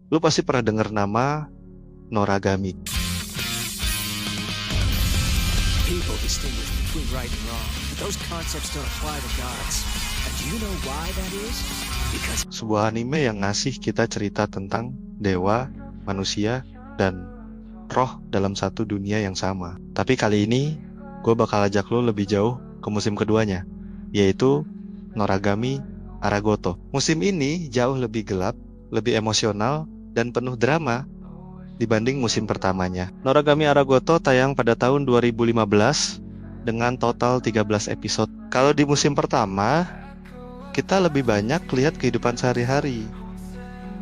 Lu pasti pernah dengar nama Noragami. People distinguish between right and wrong, but those concepts don't apply to gods. And do you know why that is? Because Sebuah anime yang ngasih kita cerita tentang dewa, manusia, dan roh dalam satu dunia yang sama. Tapi kali ini, gue bakal ajak lo lebih jauh ke musim keduanya, yaitu Noragami Aragoto. Musim ini jauh lebih gelap, lebih emosional, dan penuh drama dibanding musim pertamanya. Noragami Aragoto tayang pada tahun 2015 dengan total 13 episode. Kalau di musim pertama, kita lebih banyak lihat kehidupan sehari-hari.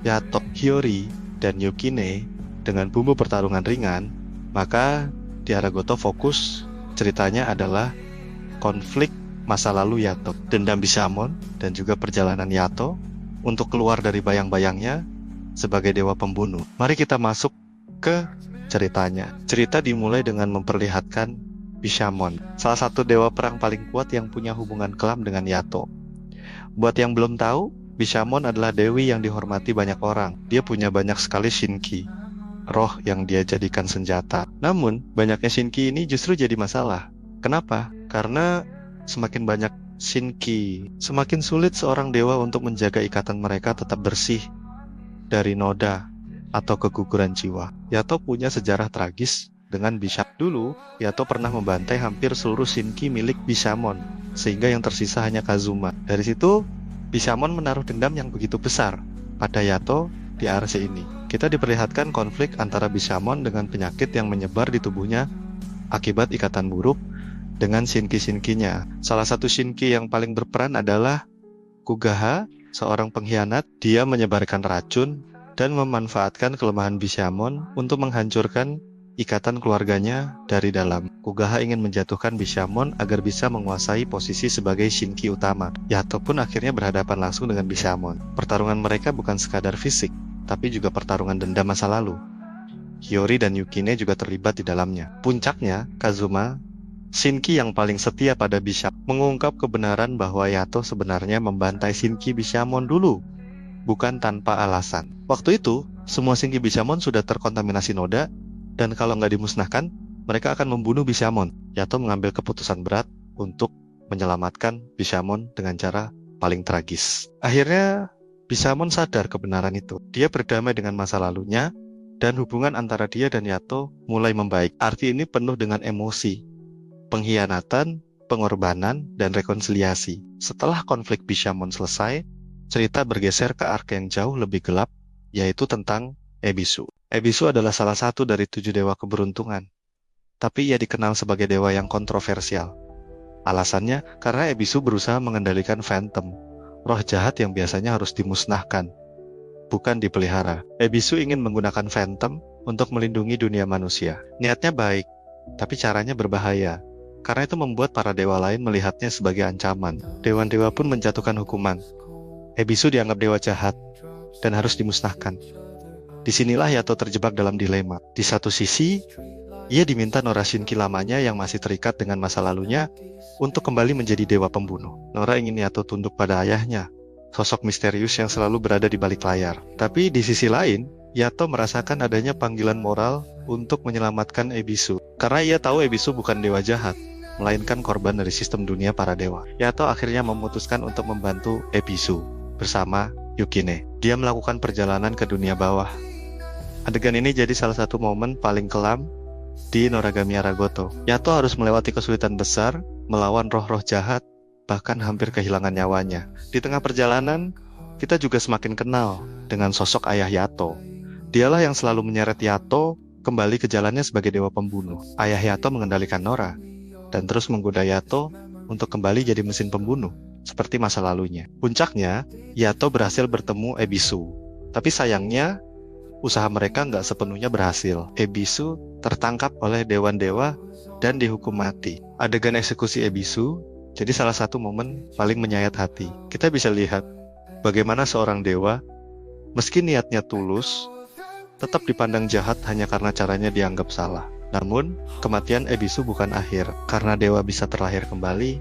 Yato, Hiyori, dan Yukine dengan bumbu pertarungan ringan, maka di Aragoto fokus ceritanya adalah konflik masa lalu Yato, dendam Bishamon, dan juga perjalanan Yato untuk keluar dari bayang-bayangnya sebagai dewa pembunuh. Mari kita masuk ke ceritanya. Cerita dimulai dengan memperlihatkan Bishamon, salah satu dewa perang paling kuat yang punya hubungan kelam dengan Yato. Buat yang belum tahu, Bishamon adalah dewi yang dihormati banyak orang. Dia punya banyak sekali shinki, roh yang dia jadikan senjata. Namun, banyaknya shinki ini justru jadi masalah. Kenapa? Karena semakin banyak shinki, semakin sulit seorang dewa untuk menjaga ikatan mereka tetap bersih dari noda atau keguguran jiwa. Yato punya sejarah tragis dengan Bishamon. Dulu, Yato pernah membantai hampir seluruh shinki milik Bishamon, sehingga yang tersisa hanya Kazuma. Dari situ, Bishamon menaruh dendam yang begitu besar pada Yato di RC ini. Kita diperlihatkan konflik antara Bishamon dengan penyakit yang menyebar di tubuhnya akibat ikatan buruk dengan shinki-shinkinya. Salah satu shinki yang paling berperan adalah Kugaha, seorang pengkhianat. Dia menyebarkan racun dan memanfaatkan kelemahan Bishamon untuk menghancurkan ikatan keluarganya dari dalam. Kugaha ingin menjatuhkan Bishamon agar bisa menguasai posisi sebagai shinki utama. Yato pun akhirnya berhadapan langsung dengan Bishamon. Pertarungan mereka bukan sekadar fisik, tapi juga pertarungan dendam masa lalu. Hiyori dan Yukine juga terlibat di dalamnya. Puncaknya, Kazuma, shinki yang paling setia pada Bishamon, mengungkap kebenaran bahwa Yato sebenarnya membantai shinki Bishamon dulu, bukan tanpa alasan. Waktu itu, semua shinki Bishamon sudah terkontaminasi noda, dan kalau nggak dimusnahkan, mereka akan membunuh Bishamon. Yato mengambil keputusan berat untuk menyelamatkan Bishamon dengan cara paling tragis. Akhirnya, Bishamon sadar kebenaran itu. Dia berdamai dengan masa lalunya, dan hubungan antara dia dan Yato mulai membaik. Arti ini penuh dengan emosi, pengkhianatan, pengorbanan, dan rekonsiliasi. Setelah konflik Bishamon selesai, cerita bergeser ke arc yang jauh lebih gelap, yaitu tentang Ebisu. Ebisu adalah salah satu dari 7 dewa keberuntungan, tapi ia dikenal sebagai dewa yang kontroversial. Alasannya karena Ebisu berusaha mengendalikan Phantom, roh jahat yang biasanya harus dimusnahkan, bukan dipelihara. Ebisu ingin menggunakan Phantom untuk melindungi dunia manusia. Niatnya baik, tapi caranya berbahaya, karena itu membuat para dewa lain melihatnya sebagai ancaman. Dewa-dewa pun menjatuhkan hukuman. Ebisu dianggap dewa jahat dan harus dimusnahkan. Disinilah Yato terjebak dalam dilema. Di satu sisi, ia diminta Nora Shinki lamanya yang masih terikat dengan masa lalunya untuk kembali menjadi dewa pembunuh. Nora ingin Yato tunduk pada ayahnya, sosok misterius yang selalu berada di balik layar. Tapi di sisi lain, Yato merasakan adanya panggilan moral untuk menyelamatkan Ebisu. Karena ia tahu Ebisu bukan dewa jahat, melainkan korban dari sistem dunia para dewa. Yato akhirnya memutuskan untuk membantu Ebisu bersama Yukine. Dia melakukan perjalanan ke dunia bawah. Adegan ini jadi salah satu momen paling kelam di Noragami Aragoto. Yato harus melewati kesulitan besar, melawan roh-roh jahat, bahkan hampir kehilangan nyawanya. Di tengah perjalanan, kita juga semakin kenal dengan sosok ayah Yato. Dialah yang selalu menyeret Yato kembali ke jalannya sebagai dewa pembunuh. Ayah Yato mengendalikan Nora, dan terus menggoda Yato untuk kembali jadi mesin pembunuh, seperti masa lalunya. Puncaknya, Yato berhasil bertemu Ebisu. Tapi sayangnya, usaha mereka nggak sepenuhnya berhasil. Ebisu tertangkap oleh dewan-dewa dan dihukum mati. Adegan eksekusi Ebisu jadi salah satu momen paling menyayat hati. Kita bisa lihat bagaimana seorang dewa, meski niatnya tulus, tetap dipandang jahat hanya karena caranya dianggap salah. Namun, kematian Ebisu bukan akhir. Karena dewa bisa terlahir kembali,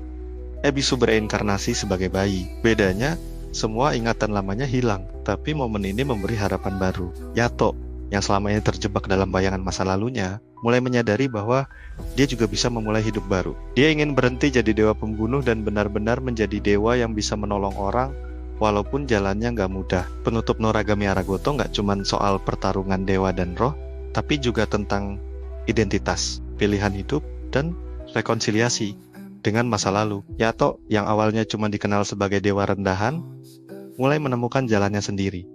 Ebisu bereinkarnasi sebagai bayi. Bedanya, semua ingatan lamanya hilang, tapi momen ini memberi harapan baru. Yato, yang selama ini terjebak dalam bayangan masa lalunya, mulai menyadari bahwa dia juga bisa memulai hidup baru. Dia ingin berhenti jadi dewa pembunuh dan benar-benar menjadi dewa yang bisa menolong orang, walaupun jalannya nggak mudah. Penutup Noragami Aragoto nggak cuma soal pertarungan dewa dan roh, tapi juga tentang identitas, pilihan hidup, dan rekonsiliasi dengan masa lalu. Yato, yang awalnya cuma dikenal sebagai dewa rendahan, mulai menemukan jalannya sendiri.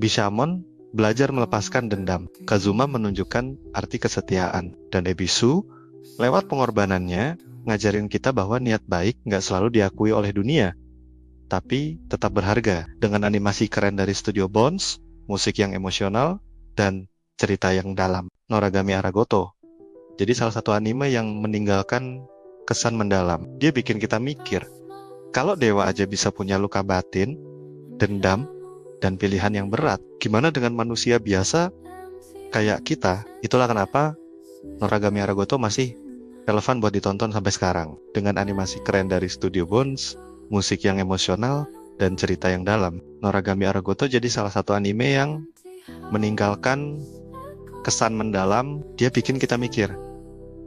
Bishamon belajar melepaskan dendam. Kazuma menunjukkan arti kesetiaan. Dan Ebisu, lewat pengorbanannya, ngajarin kita bahwa niat baik nggak selalu diakui oleh dunia, tapi tetap berharga. Dengan animasi keren dari Studio Bones, musik yang emosional, dan cerita yang dalam. Noragami Aragoto jadi salah satu anime yang meninggalkan kesan mendalam. Dia bikin kita mikir, kalau dewa aja bisa punya luka batin, dendam, dan pilihan yang berat, gimana dengan manusia biasa kayak kita? Itulah kenapa Noragami Aragoto masih relevan buat ditonton sampai sekarang. Dengan animasi keren dari Studio Bones, musik yang emosional, dan cerita yang dalam, Noragami Aragoto jadi salah satu anime yang meninggalkan kesan mendalam. Dia bikin kita mikir,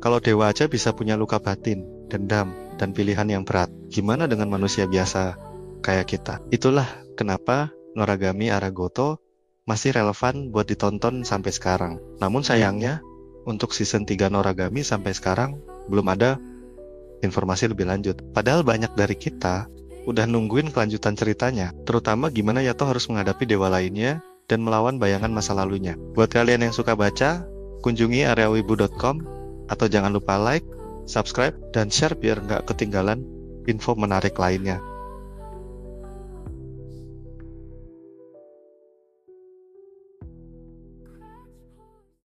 kalau dewa aja bisa punya luka batin, dendam, dan pilihan yang berat, gimana dengan manusia biasa kayak kita? Itulah kenapa Noragami Aragoto masih relevan buat ditonton sampai sekarang. Namun sayangnya, untuk season 3 Noragami sampai sekarang belum ada informasi lebih lanjut. Padahal banyak dari kita udah nungguin kelanjutan ceritanya, terutama gimana Yato harus menghadapi dewa lainnya dan melawan bayangan masa lalunya. Buat kalian yang suka baca, kunjungi areawibu.com, atau jangan lupa like, subscribe, dan share biar nggak ketinggalan info menarik lainnya.